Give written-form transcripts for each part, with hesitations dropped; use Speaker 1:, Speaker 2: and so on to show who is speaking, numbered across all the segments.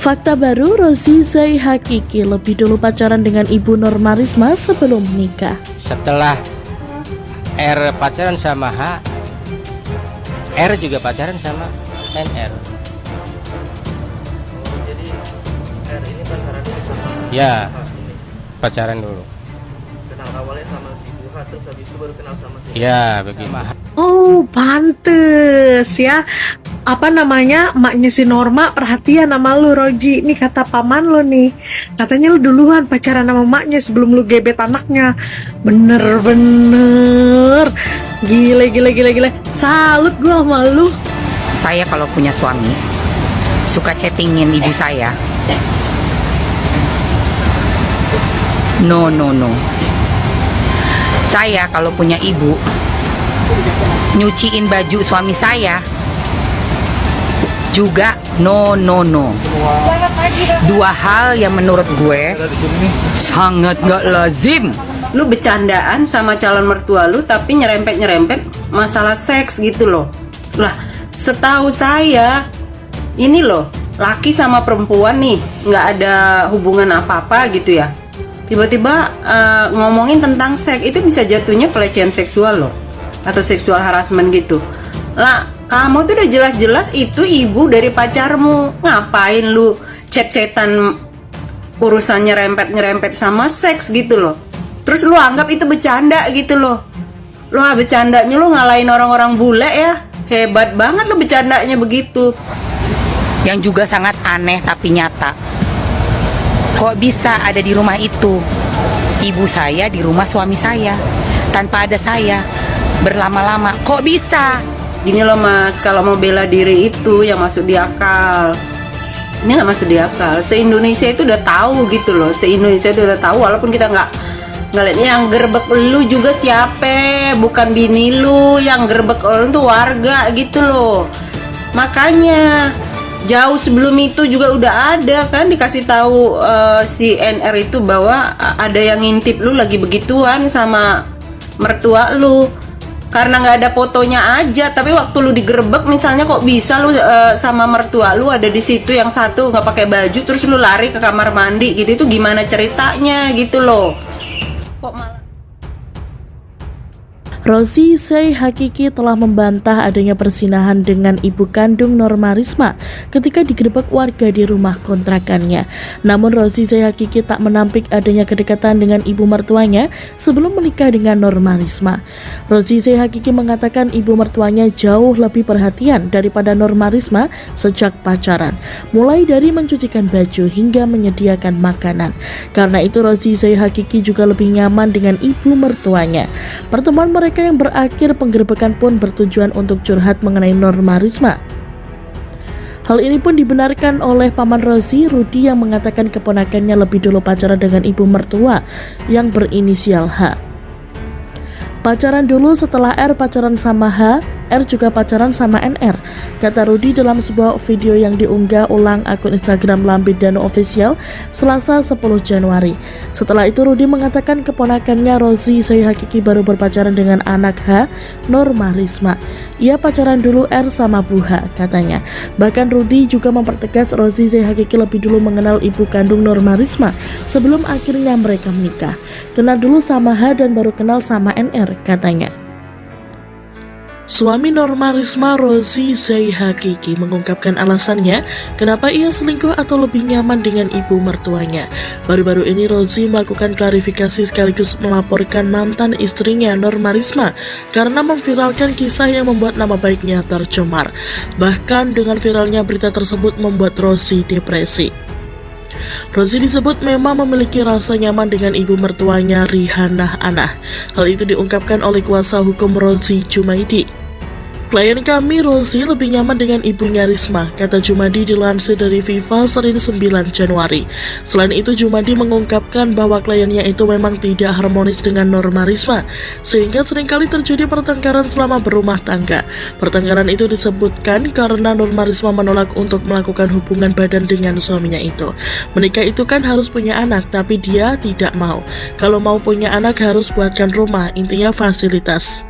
Speaker 1: Fakta baru, Rozi Zai Hakiki lebih dulu pacaran dengan Ibu Norma Risma sebelum menikah.
Speaker 2: Setelah R pacaran sama H, R juga pacaran sama NR.
Speaker 3: Jadi R ini pacaran dulu sama
Speaker 2: Ya,
Speaker 3: H ini.
Speaker 2: pacaran dulu.
Speaker 3: Kenal awalnya sama si Bu H, terus habis itu baru kenal sama si
Speaker 2: Ya, begitu.
Speaker 4: Oh, pantes ya. Apa namanya, emaknya si Norma perhatian sama lu, Roji. Ini kata paman lo nih, katanya lu duluan pacaran sama emaknya sebelum lu gebet anaknya. Bener. Gile. Salut gua sama lu.
Speaker 5: Saya kalau punya suami suka chattingin ibu saya. No. Saya kalau punya ibu nyuciin baju suami saya juga no. Dua hal yang menurut gue sangat gak lazim.
Speaker 6: Lu bercandaan sama calon mertua lu tapi nyerempet masalah seks gitu loh. Lah, setahu saya ini loh, laki sama perempuan nih nggak ada hubungan apa-apa gitu ya. Tiba-tiba ngomongin tentang seks itu bisa jatuhnya pelecehan seksual loh, atau seksual harassment gitu. Lah, kamu tuh udah jelas-jelas itu ibu dari pacarmu. Ngapain lu chat-chatan urusan nyerempet sama seks gitu loh. Terus lu anggap itu bercanda gitu loh. Lu bercandanya lu ngalahin orang-orang bule ya. Hebat banget lu bercandanya begitu.
Speaker 5: Yang juga sangat aneh tapi nyata. Kok bisa ada di rumah itu ibu saya di rumah suami saya tanpa ada saya berlama-lama? Kok bisa?
Speaker 6: Gini loh Mas, kalau mau bela diri itu yang masuk di akal. Ini nggak masuk di akal. Se-Indonesia itu udah tahu gitu loh. Se-Indonesia udah tahu, walaupun kita nggak lihat. Yang gerbek lu juga siapa? Bukan bini lu. Yang gerbek lu tuh warga gitu loh. Makanya jauh sebelum itu juga udah ada kan dikasih tahu si NR itu bahwa ada yang ngintip lu lagi begituan sama mertua lu. Karena nggak ada fotonya aja, tapi waktu lu digerebek misalnya kok bisa lu sama mertua lu ada di situ, yang satu nggak pakai baju terus lu lari ke kamar mandi gitu, itu gimana ceritanya gitu loh? Kok malah
Speaker 1: Rozi Zai Hakiki telah membantah adanya persinahan dengan ibu kandung Norma Risma ketika digerebek warga di rumah kontrakannya. Namun Rozi Zai Hakiki tak menampik adanya kedekatan dengan ibu mertuanya sebelum menikah dengan Norma Risma. Rozi Zai Hakiki mengatakan ibu mertuanya jauh lebih perhatian daripada Norma Risma sejak pacaran, mulai dari mencucikan baju hingga menyediakan makanan. Karena itu Rozi Zai Hakiki juga lebih nyaman dengan ibu mertuanya. Pertemuan mereka yang berakhir penggerebekan pun bertujuan untuk curhat mengenai Norma Risma. Hal ini pun dibenarkan oleh paman Rozi, Rudi, yang mengatakan keponakannya lebih dulu pacaran dengan ibu mertua yang berinisial H. Pacaran dulu, setelah R pacaran sama H, R juga pacaran sama NR, kata Rudi dalam sebuah video yang diunggah ulang akun Instagram Lambidano Official Selasa 10 Januari. Setelah itu Rudi mengatakan keponakannya Rozi Zai Hakiki baru berpacaran dengan anak H, Norma Risma. Ia pacaran dulu R sama Bu H, katanya. Bahkan Rudi juga mempertegas Rozi Zai Hakiki lebih dulu mengenal ibu kandung Norma Risma sebelum akhirnya mereka menikah. Kenal dulu sama H dan baru kenal sama NR, katanya. Suami Norma Risma, Rozi Zai Hakiki, mengungkapkan alasannya kenapa ia selingkuh atau lebih nyaman dengan ibu mertuanya. Baru-baru ini Rozi melakukan klarifikasi sekaligus melaporkan mantan istrinya Norma Risma karena memviralkan kisah yang membuat nama baiknya tercemar. Bahkan dengan viralnya berita tersebut membuat Rozi depresi. Rozi disebut memang memiliki rasa nyaman dengan ibu mertuanya, Rihanah Anah. Hal itu diungkapkan oleh kuasa hukum Rozi, Jumaidi. Klien kami, Rozi, lebih nyaman dengan ibunya Risma, kata Jumadi dilansir dari Viva Senin 9 Januari. Selain itu, Jumadi mengungkapkan bahwa kliennya itu memang tidak harmonis dengan Norma Risma, sehingga seringkali terjadi pertengkaran selama berumah tangga. Pertengkaran itu disebutkan karena Norma Risma menolak untuk melakukan hubungan badan dengan suaminya itu. Menikah itu kan harus punya anak, tapi dia tidak mau. Kalau mau punya anak harus buatkan rumah, intinya fasilitas.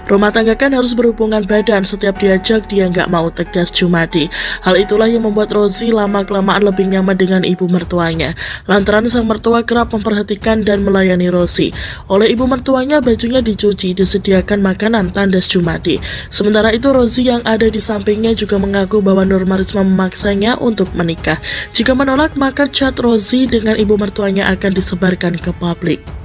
Speaker 1: Rumah tangga kan harus berhubungan badan, setiap diajak dia nggak mau, tegas Jumadi. Hal itulah yang membuat Rozi lama-kelamaan lebih nyaman dengan ibu mertuanya. Lantaran sang mertua kerap memperhatikan dan melayani Rozi. Oleh ibu mertuanya bajunya dicuci, disediakan makanan, tandas Jumadi. Sementara itu Rozi yang ada di sampingnya juga mengaku bahwa Nurmarisma memaksanya untuk menikah. Jika menolak maka chat Rozi dengan ibu mertuanya akan disebarkan ke publik.